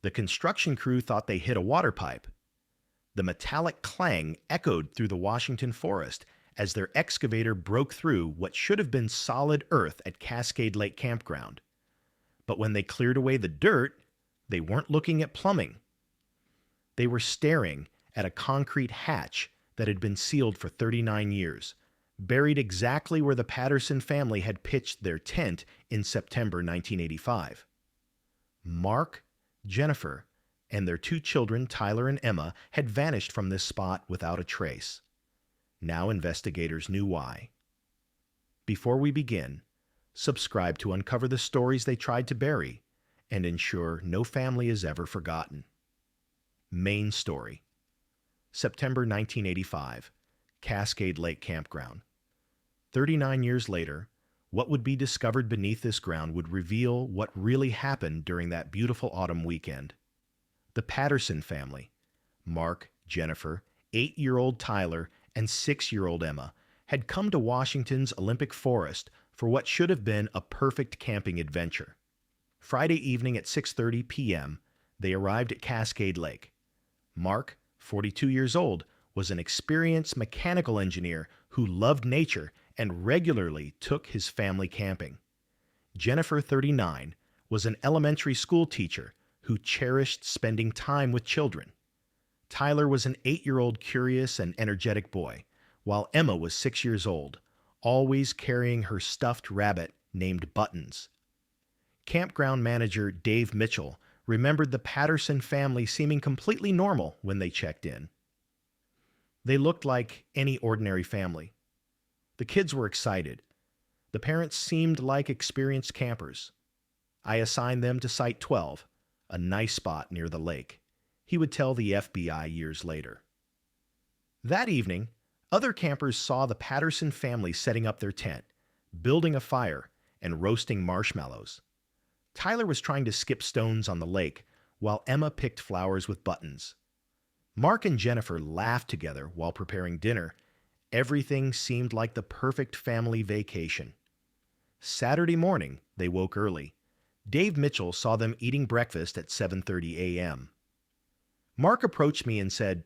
The construction crew thought they hit a water pipe. The metallic clang echoed through the Washington forest as their excavator broke through what should have been solid earth at Cascade Lake Campground. But when they cleared away the dirt, they weren't looking at plumbing. They were staring at a concrete hatch that had been sealed for 39 years, buried exactly where the Patterson family had pitched their tent in September 1985. Mark, Jennifer, and their two children, Tyler and Emma, had vanished from this spot without a trace. Now investigators knew why. Before we begin, subscribe to uncover the stories they tried to bury and ensure no family is ever forgotten. Main story. September 1985, Cascade Lake Campground. 39 years later, what would be discovered beneath this ground would reveal what really happened during that beautiful autumn weekend. The Patterson family, Mark, Jennifer, 8-year-old Tyler, and 6-year-old Emma, had come to Washington's Olympic Forest for what should have been a perfect camping adventure. Friday evening at 6:30 p.m., they arrived at Cascade Lake. Mark, 42 years old, was an experienced mechanical engineer who loved nature and regularly took his family camping. Jennifer, 39, was an elementary school teacher who cherished spending time with children. Tyler was an 8-year-old curious and energetic boy, while Emma was 6 years old, always carrying her stuffed rabbit named Buttons. Campground manager Dave Mitchell remembered the Patterson family seeming completely normal when they checked in. They looked like any ordinary family. The kids were excited. The parents seemed like experienced campers. I assigned them to Site 12, a nice spot near the lake, he would tell the FBI years later. That evening, other campers saw the Patterson family setting up their tent, building a fire, and roasting marshmallows. Tyler was trying to skip stones on the lake, while Emma picked flowers with Buttons. Mark and Jennifer laughed together while preparing dinner. Everything seemed like the perfect family vacation. Saturday morning, they woke early. Dave Mitchell saw them eating breakfast at 7:30 a.m. Mark approached me and said,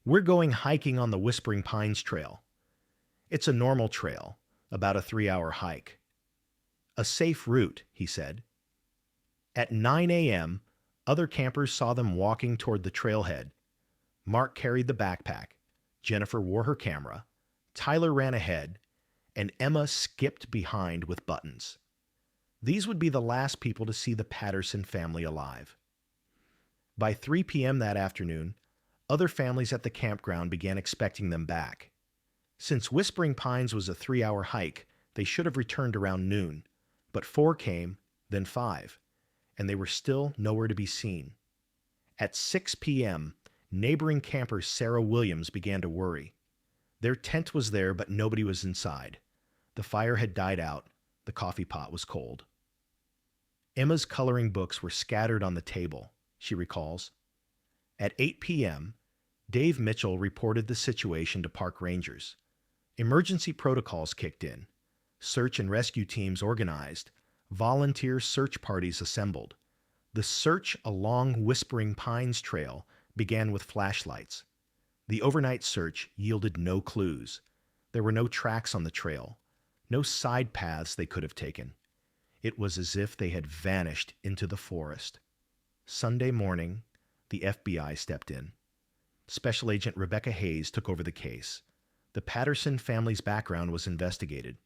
"We're going hiking on the Whispering Pines Trail. It's a normal trail, about a 3-hour hike. A safe route," he said. At 9 a.m., other campers saw them walking toward the trailhead. Mark carried the backpack, Jennifer wore her camera, Tyler ran ahead, and Emma skipped behind with Buttons. These would be the last people to see the Patterson family alive. By 3 p.m. that afternoon, other families at the campground began expecting them back. Since Whispering Pines was a 3-hour hike, they should have returned around noon, but 4 came, then 5, and they were still nowhere to be seen. At 6 p.m., neighboring camper Sarah Williams began to worry. Their tent was there, but nobody was inside. The fire had died out. The coffee pot was cold. Emma's coloring books were scattered on the table, she recalls. At 8 p.m., Dave Mitchell reported the situation to park rangers. Emergency protocols kicked in. Search and rescue teams organized. Volunteer search parties assembled. The search along Whispering Pines Trail began with flashlights. The overnight search yielded no clues. There were no tracks on the trail, no side paths they could have taken. It was as if they had vanished into the forest. Sunday morning, the FBI stepped in. Special Agent Rebecca Hayes took over the case. The Patterson family's background was investigated.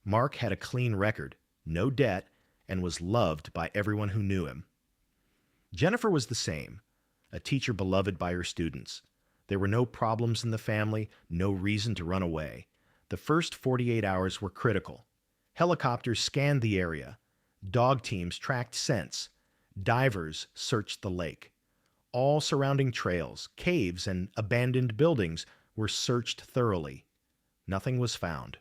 Mark had a clean record, no debt, and was loved by everyone who knew him. Jennifer was the same, a teacher beloved by her students. There were no problems in the family, no reason to run away. The first 48 hours were critical. Helicopters scanned the area. Dog teams tracked scents. Divers searched the lake. All surrounding trails, caves, and abandoned buildings were searched thoroughly. Nothing was found.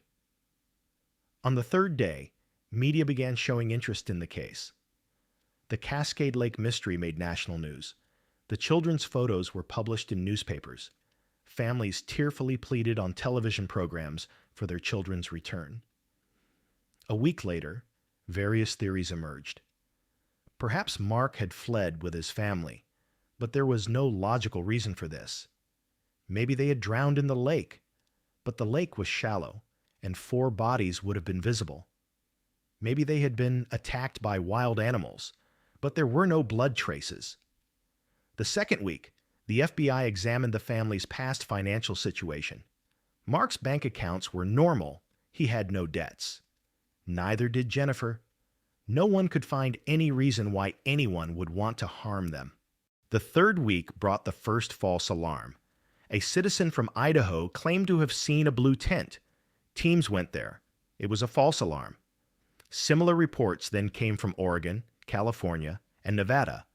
On the third day, media began showing interest in the case. The Cascade Lake mystery made national news. The children's photos were published in newspapers. Families tearfully pleaded on television programs for their children's return. A week later, various theories emerged. Perhaps Mark had fled with his family, but there was no logical reason for this. Maybe they had drowned in the lake, but the lake was shallow, and 4 bodies would have been visible. Maybe they had been attacked by wild animals, but there were no blood traces. The second week, the FBI examined the family's past financial situation. Mark's bank accounts were normal. He had no debts. Neither did Jennifer. No one could find any reason why anyone would want to harm them. The third week brought the first false alarm. A citizen from Idaho claimed to have seen a blue tent. Teams went there. It was a false alarm. Similar reports then came from Oregon, California, and Nevada.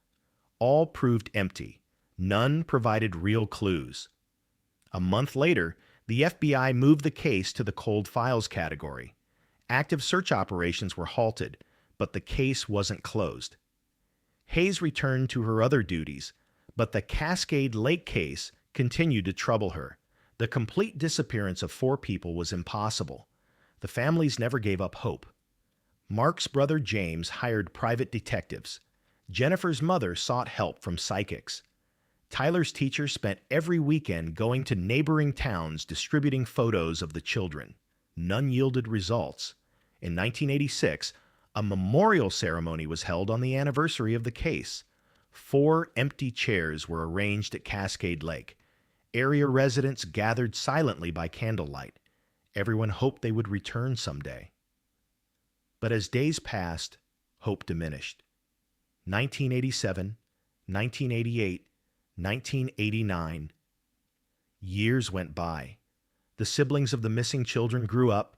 All proved empty. None provided real clues. A month later, the FBI moved the case to the cold files category. Active search operations were halted, but the case wasn't closed. Hayes returned to her other duties, but the Cascade Lake case continued to trouble her. The complete disappearance of 4 people was impossible. The families never gave up hope. Mark's brother James hired private detectives. Jennifer's mother sought help from psychics. Tyler's teacher spent every weekend going to neighboring towns distributing photos of the children. None yielded results. In 1986, a memorial ceremony was held on the anniversary of the case. 4 empty chairs were arranged at Cascade Lake. Area residents gathered silently by candlelight. Everyone hoped they would return someday. But as days passed, hope diminished. 1987, 1988, 1989. Years went by. The siblings of the missing children grew up,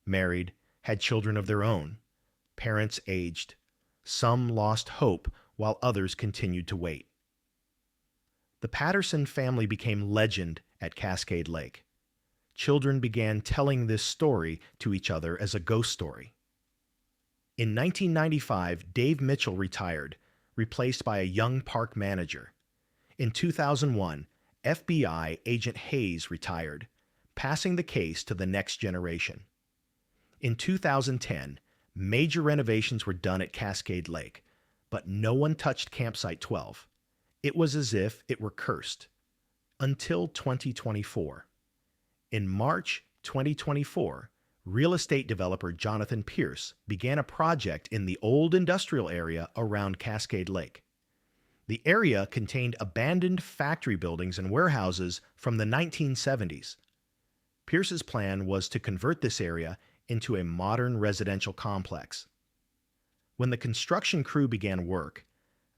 married, had children of their own. Parents aged. Some lost hope, while others continued to wait. The Patterson family became legend at Cascade Lake. Children began telling this story to each other as a ghost story. In 1995, Dave Mitchell retired, replaced by a young park manager. In 2001, FBI agent Hayes retired, passing the case to the next generation. In 2010, major renovations were done at Cascade Lake, but no one touched Campsite 12. It was as if it were cursed. Until 2024. In March 2024, real estate developer Jonathan Pierce began a project in the old industrial area around Cascade Lake. The area contained abandoned factory buildings and warehouses from the 1970s. Pierce's plan was to convert this area into a modern residential complex. When the construction crew began work,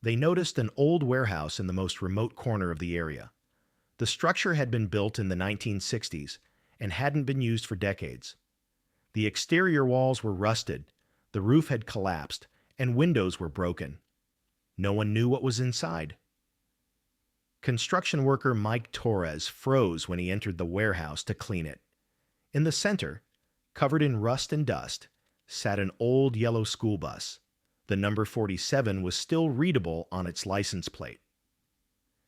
they noticed an old warehouse in the most remote corner of the area. The structure had been built in the 1960s and hadn't been used for decades. The exterior walls were rusted, the roof had collapsed, and windows were broken. No one knew what was inside. Construction worker Mike Torres froze when he entered the warehouse to clean it. In the center, covered in rust and dust, sat an old yellow school bus. The number 47 was still readable on its license plate.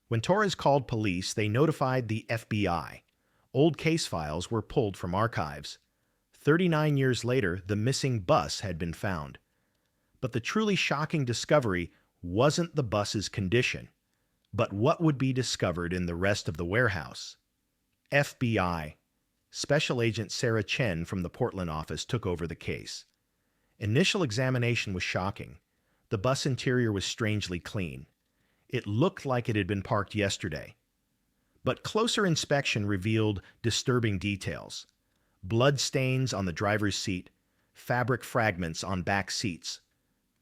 When Torres called police, they notified the FBI. Old case files were pulled from archives. 39 years later, the missing bus had been found. But the truly shocking discovery wasn't the bus's condition, but what would be discovered in the rest of the warehouse. FBI. Special Agent Sarah Chen from the Portland office took over the case. Initial examination was shocking. The bus interior was strangely clean. It looked like it had been parked yesterday. But closer inspection revealed disturbing details. Blood stains on the driver's seat, fabric fragments on back seats.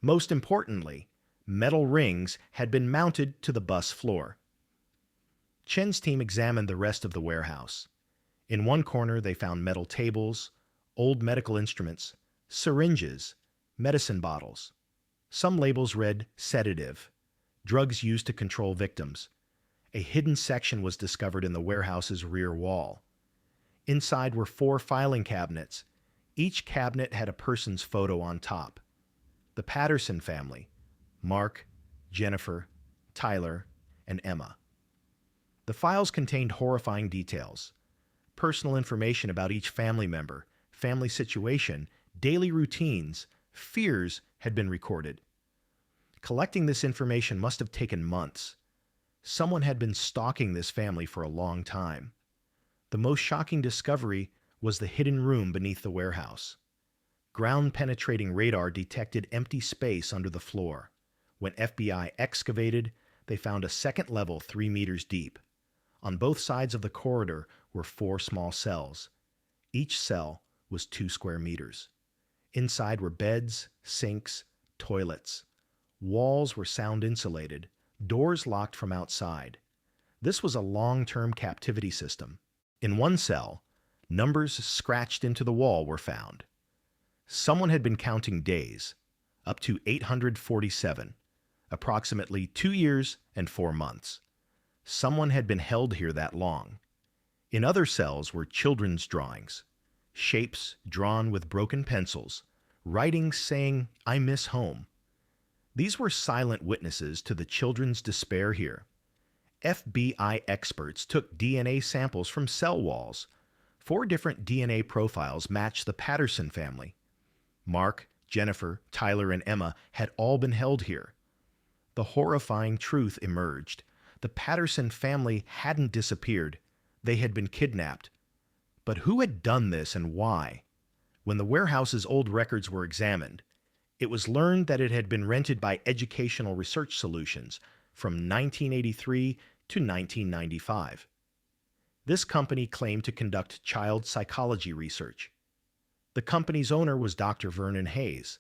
Most importantly, metal rings had been mounted to the bus floor. Chen's team examined the rest of the warehouse. In one corner, they found metal tables, old medical instruments, syringes, medicine bottles. Some labels read sedative, drugs used to control victims. A hidden section was discovered in the warehouse's rear wall. Inside were 4 filing cabinets. Each cabinet had a person's photo on top. The Patterson family: Mark, Jennifer, Tyler, and Emma. The files contained horrifying details. Personal information about each family member, family situation, daily routines, fears had been recorded. Collecting this information must have taken months. Someone had been stalking this family for a long time. The most shocking discovery was the hidden room beneath the warehouse. Ground-penetrating radar detected empty space under the floor. When FBI excavated, they found a second level 3 meters deep. On both sides of the corridor were 4 small cells. Each cell was 2 square meters. Inside were beds, sinks, toilets. Walls were sound insulated, doors locked from outside. This was a long-term captivity system. In one cell, numbers scratched into the wall were found. Someone had been counting days, up to 847, approximately 2 years and 4 months. Someone had been held here that long. In other cells were children's drawings, shapes drawn with broken pencils, writings saying, "I miss home." These were silent witnesses to the children's despair here. FBI experts took DNA samples from cell walls. 4 different DNA profiles matched the Patterson family. Mark, Jennifer, Tyler, and Emma had all been held here. The horrifying truth emerged. The Patterson family hadn't disappeared. They had been kidnapped. But who had done this and why? When the warehouse's old records were examined, it was learned that it had been rented by Educational Research Solutions from 1983 to 1995. This company claimed to conduct child psychology research. The company's owner was Dr. Vernon Hayes.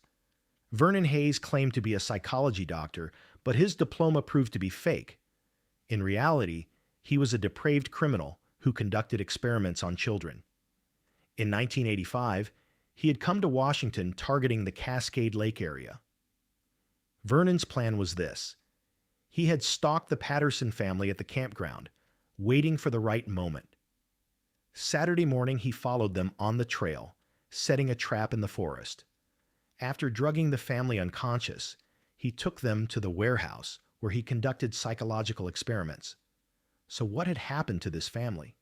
Vernon Hayes claimed to be a psychology doctor, but his diploma proved to be fake. In reality, he was a depraved criminal who conducted experiments on children. In 1985, he had come to Washington targeting the Cascade Lake area. Vernon's plan was this. He had stalked the Patterson family at the campground, waiting for the right moment. Saturday morning, he followed them on the trail, setting a trap in the forest. After drugging the family unconscious, he took them to the warehouse where he conducted psychological experiments. So what had happened to this family?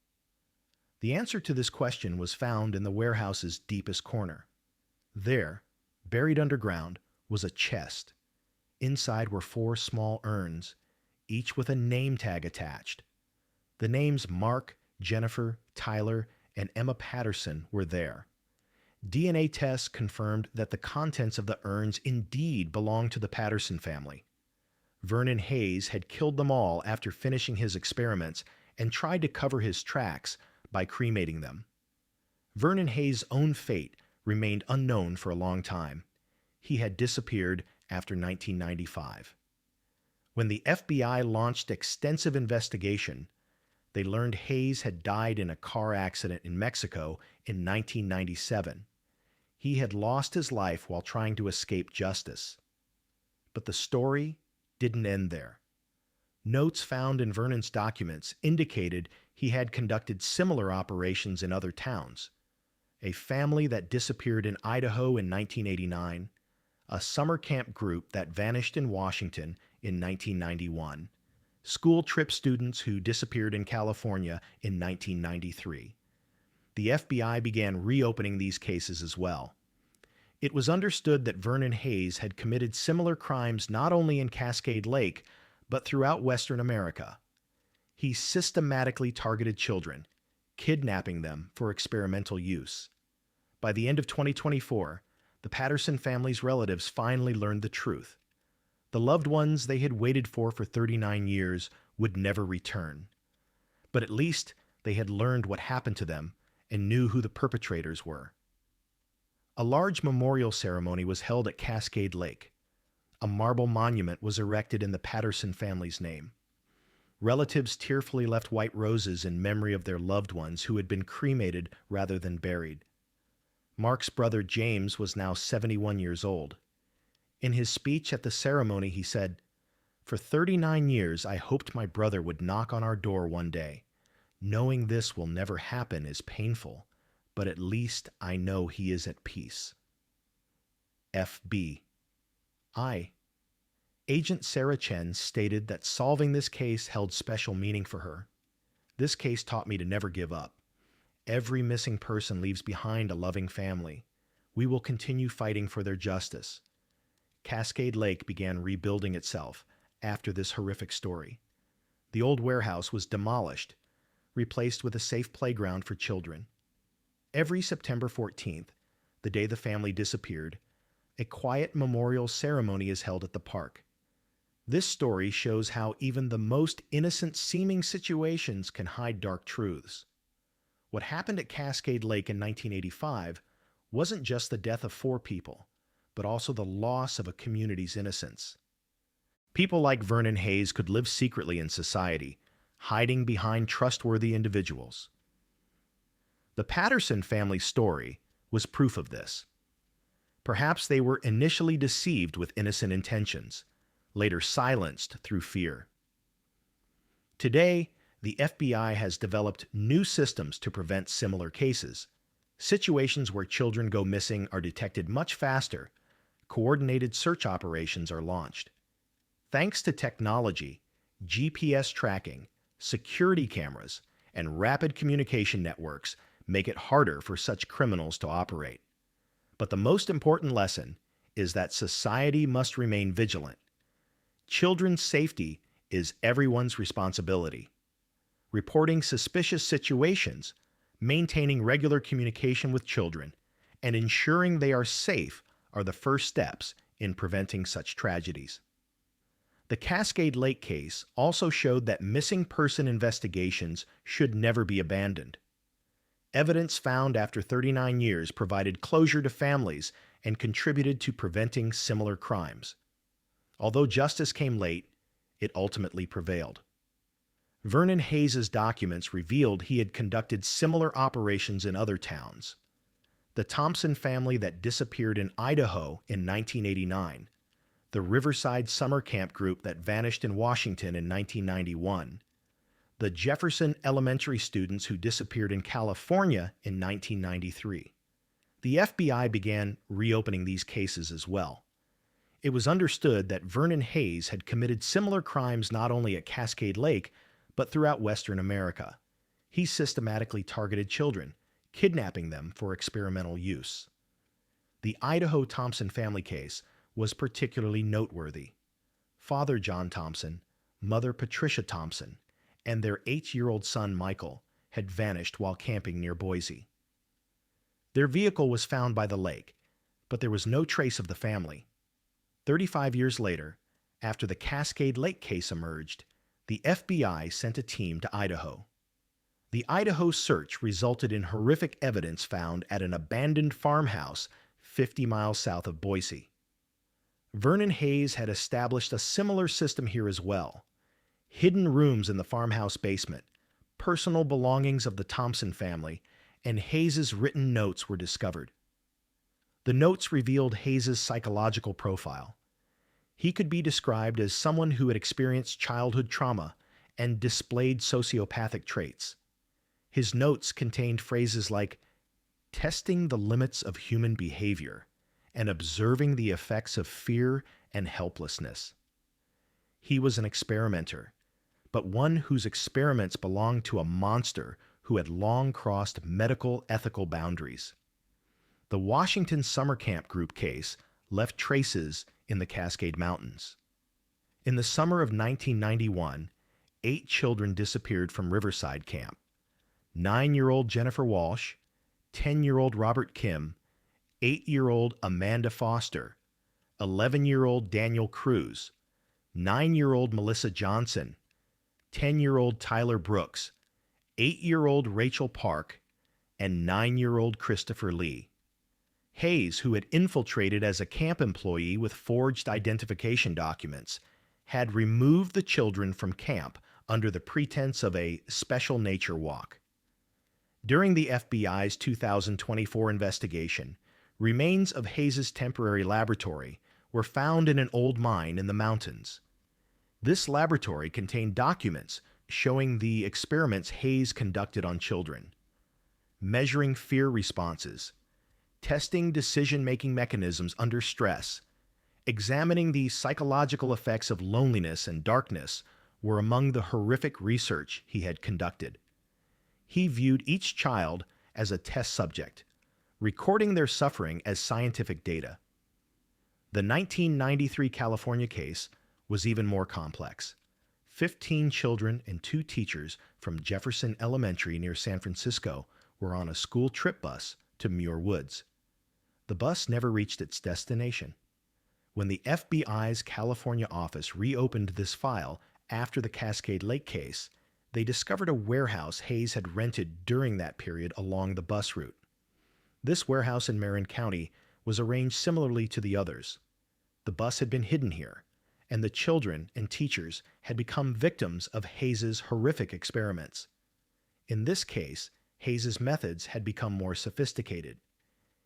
The answer to this question was found in the warehouse's deepest corner. There, buried underground, was a chest. Inside were 4 small urns, each with a name tag attached. The names Mark, Jennifer, Tyler, and Emma Patterson were there. DNA tests confirmed that the contents of the urns indeed belonged to the Patterson family. Vernon Hayes had killed them all after finishing his experiments and tried to cover his tracks by cremating them. Vernon Hayes' own fate remained unknown for a long time. He had disappeared after 1995. When the FBI launched extensive investigation, they learned Hayes had died in a car accident in Mexico in 1997. He had lost his life while trying to escape justice. But the story didn't end there. Notes found in Vernon's documents indicated he had conducted similar operations in other towns. A family that disappeared in Idaho in 1989, a summer camp group that vanished in Washington in 1991, school trip students who disappeared in California in 1993. The FBI began reopening these cases as well. It was understood that Vernon Hayes had committed similar crimes not only in Cascade Lake, but throughout Western America. He systematically targeted children, kidnapping them for experimental use. By the end of 2024, the Patterson family's relatives finally learned the truth. The loved ones they had waited for 39 years would never return. But at least they had learned what happened to them and knew who the perpetrators were. A large memorial ceremony was held at Cascade Lake. A marble monument was erected in the Patterson family's name. Relatives tearfully left white roses in memory of their loved ones who had been cremated rather than buried. Mark's brother James was now 71 years old. In his speech at the ceremony, he said, "For 39 years, I hoped my brother would knock on our door one day. Knowing this will never happen is painful, but at least I know he is at peace." F.B. Agent Sarah Chen stated that solving this case held special meaning for her. "This case taught me to never give up. Every missing person leaves behind a loving family. We will continue fighting for their justice." Cascade Lake began rebuilding itself after this horrific story. The old warehouse was demolished, replaced with a safe playground for children. Every September 14th, the day the family disappeared, a quiet memorial ceremony is held at the park. This story shows how even the most innocent-seeming situations can hide dark truths. What happened at Cascade Lake in 1985 wasn't just the death of 4 people, but also the loss of a community's innocence. People like Vernon Hayes could live secretly in society, hiding behind trustworthy individuals. The Patterson family story was proof of this. Perhaps they were initially deceived with innocent intentions, later silenced through fear. Today, the FBI has developed new systems to prevent similar cases. Situations where children go missing are detected much faster. Coordinated search operations are launched. Thanks to technology, GPS tracking, security cameras, and rapid communication networks make it harder for such criminals to operate. But the most important lesson is that society must remain vigilant. Children's safety is everyone's responsibility. Reporting suspicious situations, maintaining regular communication with children, and ensuring they are safe are the first steps in preventing such tragedies. The Cascade Lake case also showed that missing person investigations should never be abandoned. Evidence found after 39 years provided closure to families and contributed to preventing similar crimes. Although justice came late, it ultimately prevailed. Vernon Hayes' documents revealed he had conducted similar operations in other towns. The Thompson family that disappeared in Idaho in 1989, the Riverside Summer Camp group that vanished in Washington in 1991, the Jefferson Elementary students who disappeared in California in 1993. The FBI began reopening these cases as well. It was understood that Vernon Hayes had committed similar crimes not only at Cascade Lake, but throughout Western America. He systematically targeted children, kidnapping them for experimental use. The Idaho Thompson family case was particularly noteworthy. Father John Thompson, Mother Patricia Thompson, and their 8-year-old son Michael had vanished while camping near Boise. Their vehicle was found by the lake, but there was no trace of the family. 35 years later, after the Cascade Lake case emerged, the FBI sent a team to Idaho. The Idaho search resulted in horrific evidence found at an abandoned farmhouse 50 miles south of Boise. Vernon Hayes had established a similar system here as well. Hidden rooms in the farmhouse basement, personal belongings of the Thompson family, and Hayes' written notes were discovered. The notes revealed Hayes' psychological profile. He could be described as someone who had experienced childhood trauma and displayed sociopathic traits. His notes contained phrases like testing the limits of human behavior and observing the effects of fear and helplessness. He was an experimenter, but one whose experiments belonged to a monster who had long crossed medical ethical boundaries. The Washington Summer Camp Group case left traces in the Cascade Mountains. In the summer of 1991, 8 children disappeared from Riverside Camp. 9-year-old Jennifer Walsh, 10-year-old Robert Kim, 8-year-old Amanda Foster, 11-year-old Daniel Cruz, 9-year-old Melissa Johnson, 10-year-old Tyler Brooks, 8-year-old Rachel Park, and 9-year-old Christopher Lee. Hayes, who had infiltrated as a camp employee with forged identification documents, had removed the children from camp under the pretense of a special nature walk. During the FBI's 2024 investigation, remains of Hayes' temporary laboratory were found in an old mine in the mountains. This laboratory contained documents showing the experiments Hayes conducted on children, measuring fear responses, testing decision-making mechanisms under stress, examining the psychological effects of loneliness and darkness were among the horrific research he had conducted. He viewed each child as a test subject, recording their suffering as scientific data. The 1993 California case was even more complex. 15 children and 2 teachers from Jefferson Elementary near San Francisco were on a school trip bus to Muir Woods. The bus never reached its destination. When the FBI's California office reopened this file after the Cascade Lake case, they discovered a warehouse Hayes had rented during that period along the bus route. This warehouse in Marin County was arranged similarly to the others. The bus had been hidden here, and the children and teachers had become victims of Hayes's horrific experiments. In this case, Hayes's methods had become more sophisticated.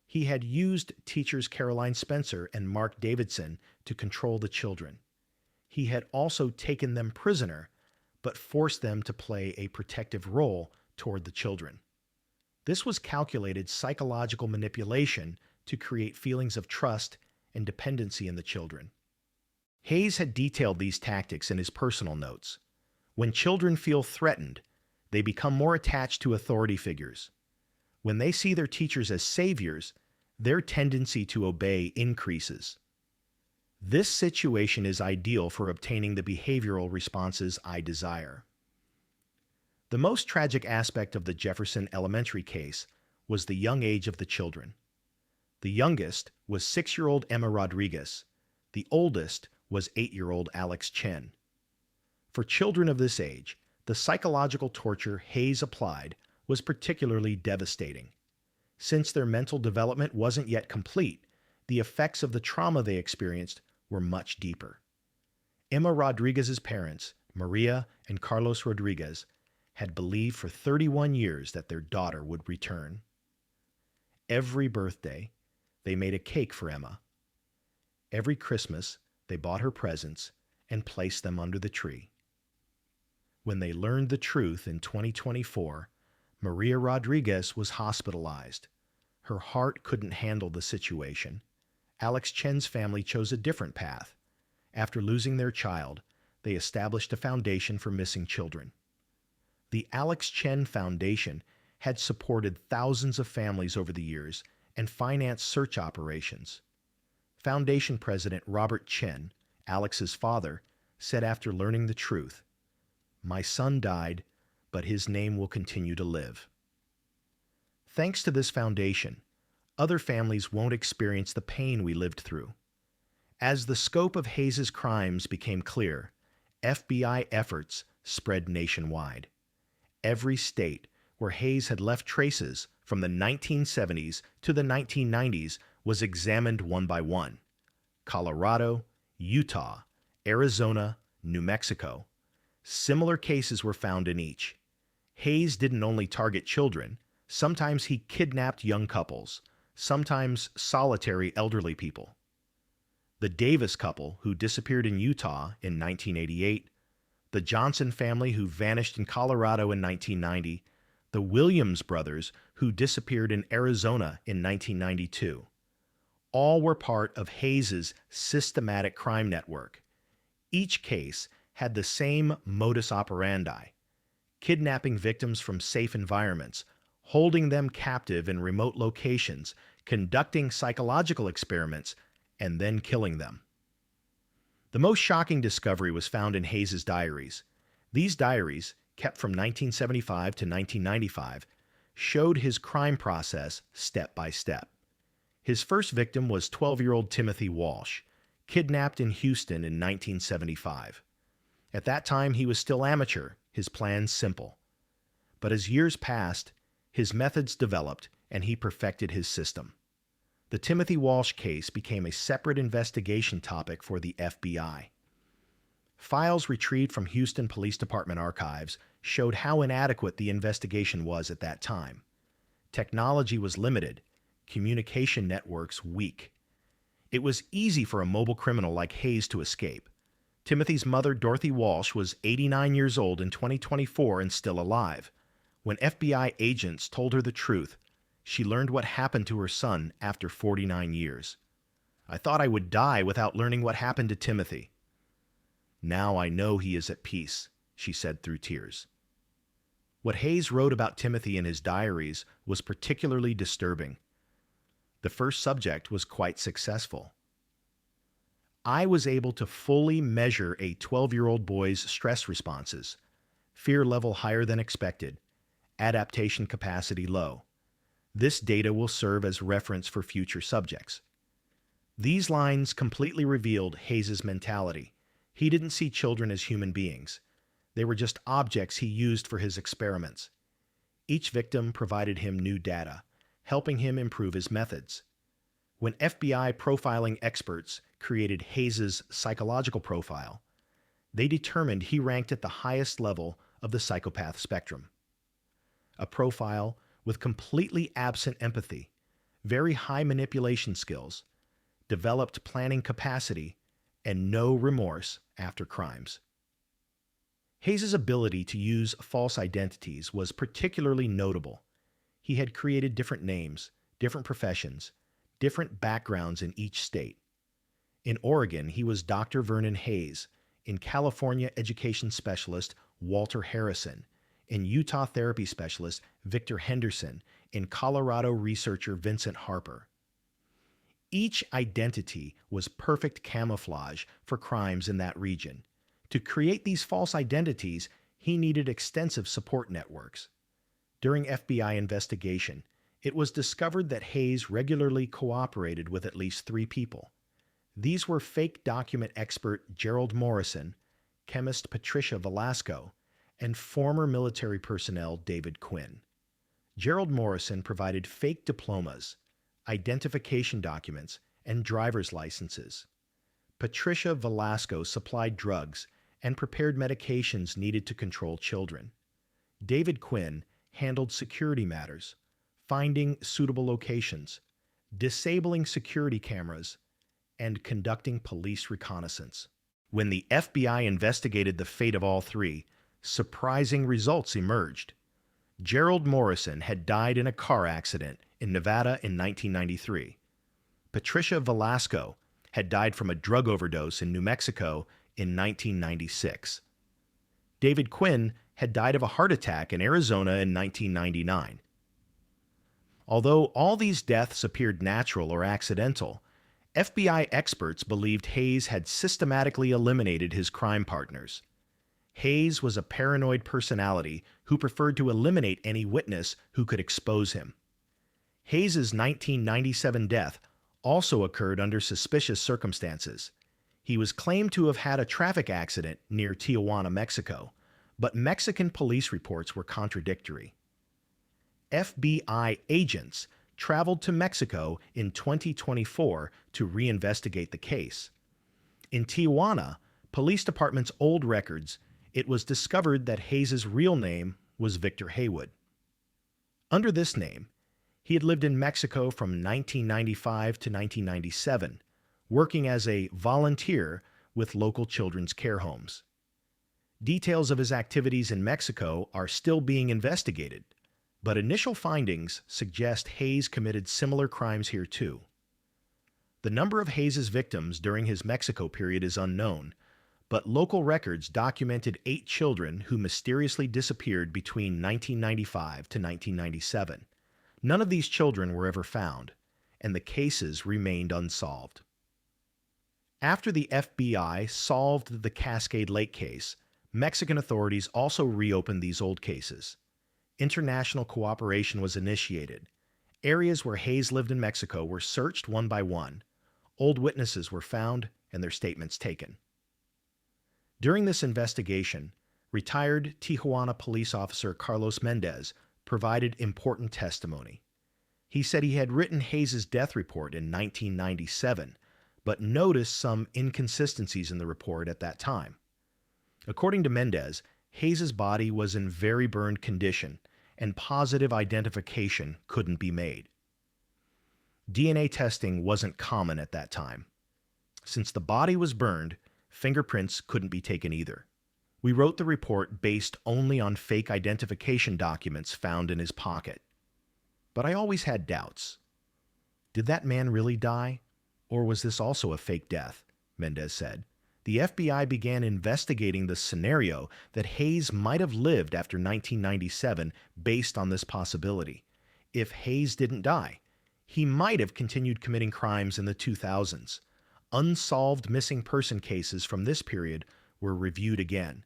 He had used teachers Caroline Spencer and Mark Davidson to control the children. He had also taken them prisoner, but forced them to play a protective role toward the children. This was calculated psychological manipulation to create feelings of trust and dependency in the children. Hayes had detailed these tactics in his personal notes. When children feel threatened, they become more attached to authority figures. When they see their teachers as saviors, their tendency to obey increases. This situation is ideal for obtaining the behavioral responses I desire. The most tragic aspect of the Jefferson Elementary case was the young age of the children. The youngest was 6-year-old Emma Rodriguez. The oldest was 8-year-old Alex Chen. For children of this age, the psychological torture Hayes applied was particularly devastating. Since their mental development wasn't yet complete, the effects of the trauma they experienced were much deeper. Emma Rodriguez's parents, Maria and Carlos Rodriguez, had believed for 31 years that their daughter would return. Every birthday, they made a cake for Emma. Every Christmas, they bought her presents and placed them under the tree. When they learned the truth in 2024, Maria Rodriguez was hospitalized. Her heart couldn't handle the situation. Alex Chen's family chose a different path. After losing their child, they established a foundation for missing children. The Alex Chen Foundation had supported thousands of families over the years and financed search operations. Foundation President Robert Chen, Alex's father, said after learning the truth, "My son died, but his name will continue to live." Thanks to this foundation, other families won't experience the pain we lived through. As the scope of Hayes's crimes became clear, FBI efforts spread nationwide. Every state where Hayes had left traces from the 1970s to the 1990s was examined one by one. Colorado, Utah, Arizona, New Mexico. Similar cases were found in each. Hayes didn't only target children. Sometimes he kidnapped young couples, sometimes solitary elderly people. The Davis couple, who disappeared in Utah in 1988, the Johnson family, who vanished in Colorado in 1990, the Williams brothers, who disappeared in Arizona in 1992. All were part of Hayes's systematic crime network. Each case had the same modus operandi: kidnapping victims from safe environments, holding them captive in remote locations, conducting psychological experiments, and then killing them. The most shocking discovery was found in Hayes's diaries. These diaries, kept from 1975 to 1995, showed his crime process step by step. His first victim was 12-year-old Timothy Walsh, kidnapped in Houston in 1975. At that time, he was still amateur, his plans simple. But as years passed, his methods developed, and he perfected his system. The Timothy Walsh case became a separate investigation topic for the FBI. Files retrieved from Houston Police Department archives showed how inadequate the investigation was at that time. Technology was limited, communication networks weak. It was easy for a mobile criminal like Hayes to escape. Timothy's mother, Dorothy Walsh, was 89 years old in 2024 and still alive. When FBI agents told her the truth, she learned what happened to her son after 49 years. "I thought I would die without learning what happened to Timothy. Now I know he is at peace," she said through tears. What Hayes wrote about Timothy in his diaries was particularly disturbing. The first subject was quite successful. I was able to fully measure a 12-year-old boy's stress responses, fear level higher than expected, adaptation capacity low. This data will serve as reference for future subjects. These lines completely revealed Hayes's mentality. He didn't see children as human beings. They were just objects he used for his experiments. Each victim provided him new data, helping him improve his methods. When FBI profiling experts created Hayes's psychological profile, they determined he ranked at the highest level of the psychopath spectrum. A profile with completely absent empathy, very high manipulation skills, developed planning capacity, and no remorse after crimes. Hayes's ability to use false identities was particularly notable. He had created different names, different professions, different backgrounds in each state. In Oregon, he was Dr. Vernon Hayes. In California, education specialist Walter Harrison. In Utah, therapy specialist Victor Henderson. In Colorado, researcher Vincent Harper. Each identity was perfect camouflage for crimes in that region. To create these false identities, he needed extensive support networks. During FBI investigation, it was discovered that Hayes regularly cooperated with at least 3 people. These were fake document expert Gerald Morrison, chemist Patricia Velasco, and former military personnel David Quinn. Gerald Morrison provided fake diplomas, identification documents, and driver's licenses. Patricia Velasco supplied drugs and prepared medications needed to control children. David Quinn handled security matters, finding suitable locations, disabling security cameras, and conducting police reconnaissance. When the FBI investigated the fate of all 3, surprising results emerged. Gerald Morrison had died in a car accident in Nevada in 1993. Patricia Velasco had died from a drug overdose in New Mexico in 1996. David Quinn had died of a heart attack in Arizona in 1999. Although all these deaths appeared natural or accidental, FBI experts believed Hayes had systematically eliminated his crime partners. Hayes was a paranoid personality who preferred to eliminate any witness who could expose him. Hayes's 1997 death also occurred under suspicious circumstances. He was claimed to have had a traffic accident near Tijuana, Mexico, but Mexican police reports were contradictory. FBI agents traveled to Mexico in 2024 to reinvestigate the case. In Tijuana, police department's old records, it was discovered that Hayes's real name was Victor Haywood. Under this name, he had lived in Mexico from 1995 to 1997, working as a volunteer with local children's care homes. Details of his activities in Mexico are still being investigated, but initial findings suggest Hayes committed similar crimes here too. The number of Hayes's victims during his Mexico period is unknown, but local records documented 8 children who mysteriously disappeared between 1995 to 1997. None of these children were ever found, and the cases remained unsolved. After the FBI solved the Cascade Lake case, Mexican authorities also reopened these old cases. International cooperation was initiated. Areas where Hayes lived in Mexico were searched one by one. Old witnesses were found and their statements taken. During this investigation, retired Tijuana police officer Carlos Mendez provided important testimony. He said he had written Hayes's death report in 1997, but noticed some inconsistencies in the report at that time. According to Mendez, Hayes's body was in very burned condition, and positive identification couldn't be made. DNA testing wasn't common at that time. Since the body was burned, fingerprints couldn't be taken either. We wrote the report based only on fake identification documents found in his pocket. But I always had doubts. Did that man really die? Or was this also a fake death? Mendez said. The FBI began investigating the scenario that Hayes might have lived after 1997 based on this possibility. If Hayes didn't die, he might have continued committing crimes in the 2000s. unsolved missing person cases from this period were reviewed again.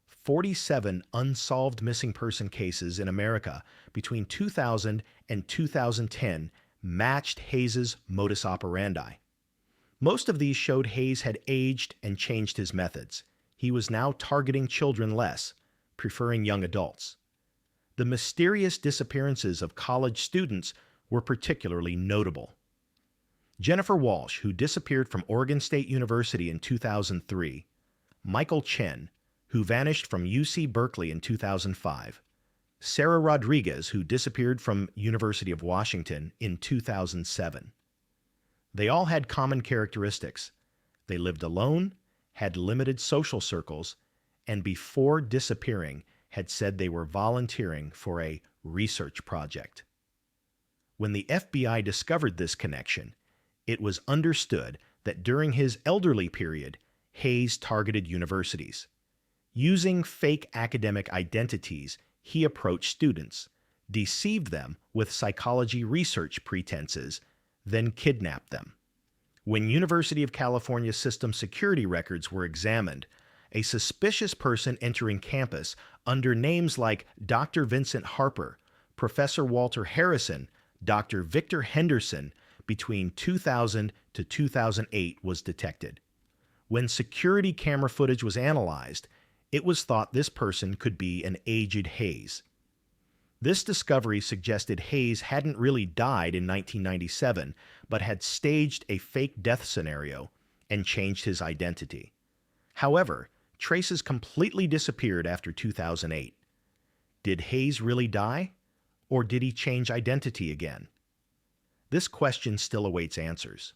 47 unsolved missing person cases in America between 2000 and 2010 matched Hayes's modus operandi. Most of these showed Hayes had aged and changed his methods. He was now targeting children less, preferring young adults. The mysterious disappearances of college students were particularly notable. Jennifer Walsh, who disappeared from Oregon State University in 2003, Michael Chen, who vanished from UC Berkeley in 2005, Sarah Rodriguez, who disappeared from University of Washington in 2007. They all had common characteristics. They lived alone, had limited social circles, and before disappearing had said they were volunteering for a research project. When the FBI discovered this connection, it was understood that during his elderly period, Hayes targeted universities. Using fake academic identities, he approached students, deceived them with psychology research pretenses, then kidnapped them. When University of California system security records were examined, a suspicious person entering campus under names like Dr. Vincent Harper, Professor Walter Harrison, Dr. Victor Henderson, between 2000 to 2008 was detected. When security camera footage was analyzed, it was thought this person could be an aged Hayes. This discovery suggested Hayes hadn't really died in 1997, but had staged a fake death scenario and changed his identity. However, traces completely disappeared after 2008. Did Hayes really die, or did he change identity again? This question still awaits answers.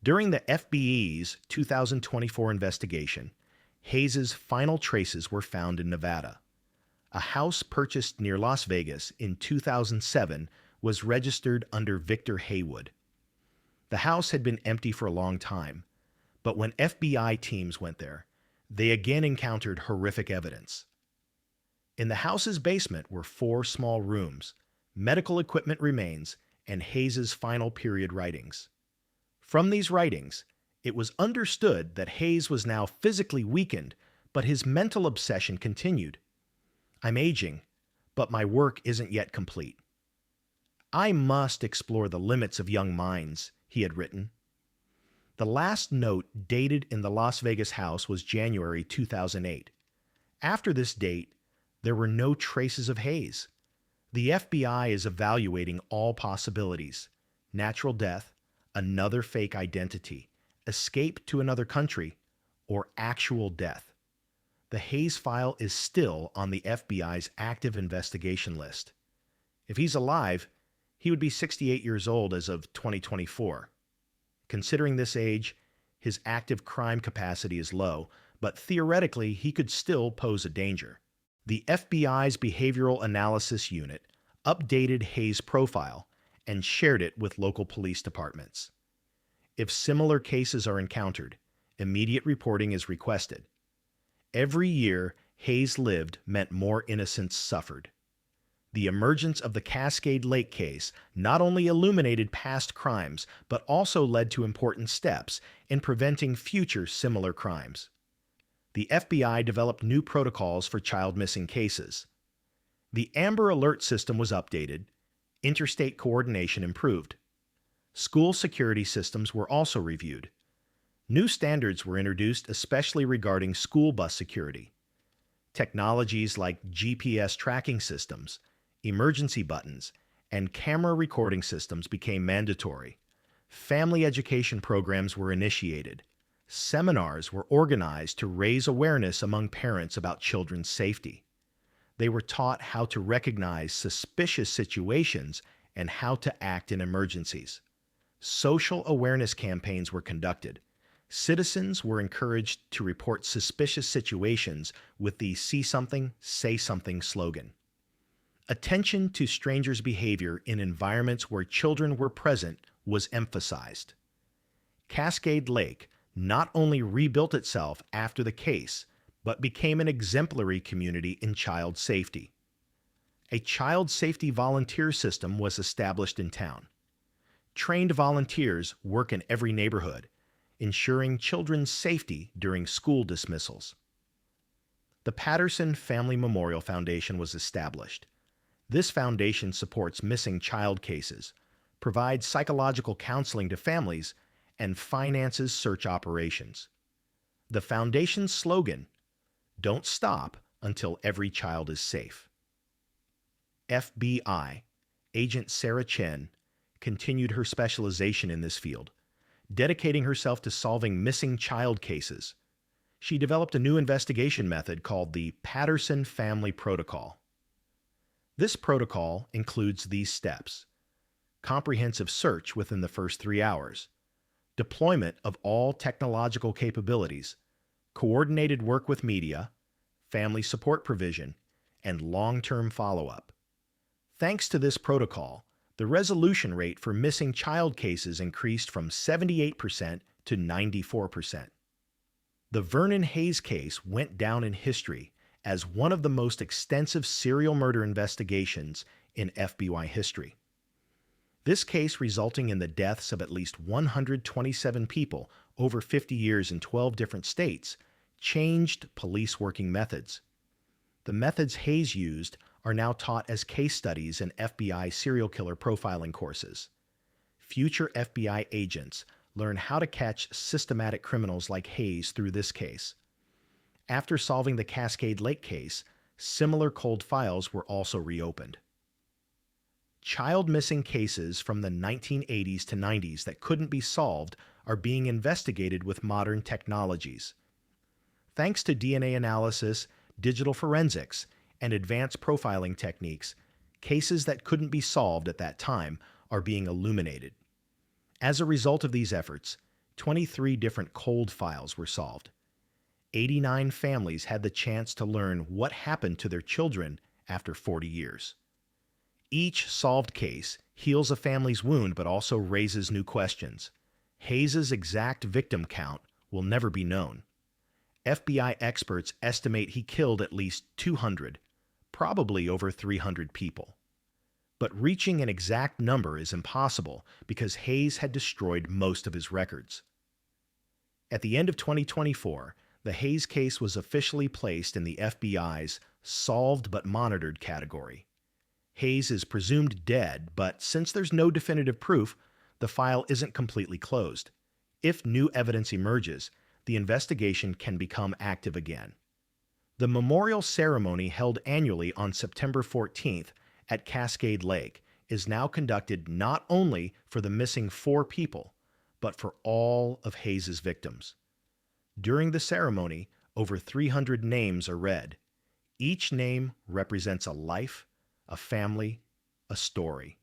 During the FBI's 2024 investigation, Hayes's final traces were found in Nevada. A house purchased near Las Vegas in 2007 was registered under Victor Haywood. The house had been empty for a long time, but when FBI teams went there, they again encountered horrific evidence. In the house's basement were 4 small rooms, medical equipment remains, and Hayes's final period writings. From these writings, it was understood that Hayes was now physically weakened, but his mental obsession continued. I'm aging, but my work isn't yet complete. I must explore the limits of young minds, he had written. The last note dated in the Las Vegas house was January 2008. After this date, there were no traces of Hayes. The FBI is evaluating all possibilities: natural death, another fake identity, escape to another country, or actual death. The Hayes file is still on the FBI's active investigation list. If he's alive, he would be 68 years old as of 2024. Considering this age, his active crime capacity is low, but theoretically he could still pose a danger. The FBI's Behavioral Analysis Unit updated Hayes' profile and shared it with local police departments. If similar cases are encountered, immediate reporting is requested. Every year Hayes lived meant more innocents suffered. The emergence of the Cascade Lake case not only illuminated past crimes, but also led to important steps in preventing future similar crimes. The FBI developed new protocols for child missing cases. The Amber Alert system was updated. Interstate coordination improved. School security systems were also reviewed. New standards were introduced, especially regarding school bus security. Technologies like GPS tracking systems, emergency buttons, and camera recording systems became mandatory. Family education programs were initiated. Seminars were organized to raise awareness among parents about children's safety. They were taught how to recognize suspicious situations and how to act in emergencies. Social awareness campaigns were conducted. Citizens were encouraged to report suspicious situations with the "See Something, Say Something" slogan. Attention to strangers' behavior in environments where children were present was emphasized. Cascade Lake not only rebuilt itself after the case, but became an exemplary community in child safety. A child safety volunteer system was established in town. Trained volunteers work in every neighborhood, ensuring children's safety during school dismissals. The Patterson Family Memorial Foundation was established. This foundation supports missing child cases, provides psychological counseling to families, and finances search operations. The foundation's slogan, "Don't stop until every child is safe." FBI Agent Sarah Chen continued her specialization in this field, dedicating herself to solving missing child cases. She developed a new investigation method called the Patterson Family Protocol. This protocol includes these steps: comprehensive search within the first 3 hours, deployment of all technological capabilities, coordinated work with media, family support provision, and long-term follow-up. Thanks to this protocol, the resolution rate for missing child cases increased from 78% to 94%. The Vernon Hayes case went down in history as one of the most extensive serial murder investigations in FBI history. This case, resulting in the deaths of at least 127 people over 50 years in 12 different states, changed police working methods. The methods Hayes used are now taught as case studies in FBI serial killer profiling courses. Future FBI agents learn how to catch systematic criminals like Hayes through this case. After solving the Cascade Lake case, similar cold files were also reopened. Child missing cases from the 1980s to 90s that couldn't be solved are being investigated with modern technologies. Thanks to DNA analysis, digital forensics, and advanced profiling techniques, cases that couldn't be solved at that time are being illuminated. As a result of these efforts, 23 different cold files were solved. 89 families had the chance to learn what happened to their children after 40 years. Each solved case heals a family's wound but also raises new questions. Hayes's exact victim count will never be known. FBI experts estimate he killed at least 200, probably over 300 people. But reaching an exact number is impossible because Hayes had destroyed most of his records. At the end of 2024, the Hayes case was officially placed in the FBI's solved but monitored category. Hayes is presumed dead, but since there's no definitive proof, the file isn't completely closed. If new evidence emerges, the investigation can become active again. The memorial ceremony held annually on September 14th at Cascade Lake is now conducted not only for the missing 4 people, but for all of Hayes's victims. During the ceremony, over 300 names are read. Each name represents a life, a family, a story.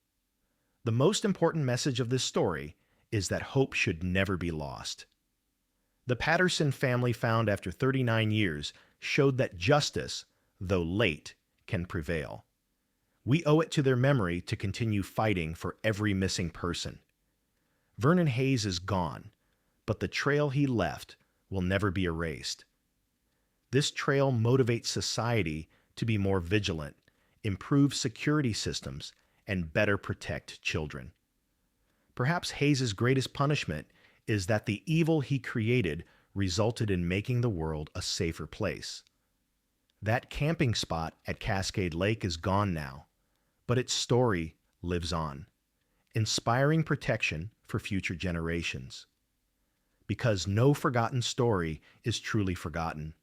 The most important message of this story is that hope should never be lost. The Patterson family, found after 39 years, showed that justice, though late, can prevail. We owe it to their memory to continue fighting for every missing person. Vernon Hayes is gone, but the trail he left will never be erased. This trail motivates society to be more vigilant, improve security systems, and better protect children. Perhaps Hayes's greatest punishment is that the evil he created resulted in making the world a safer place. That camping spot at Cascade Lake is gone now, but its story lives on, inspiring protection for future generations. Because no forgotten story is truly forgotten.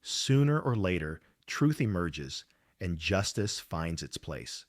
Sooner or later, truth emerges and justice finds its place.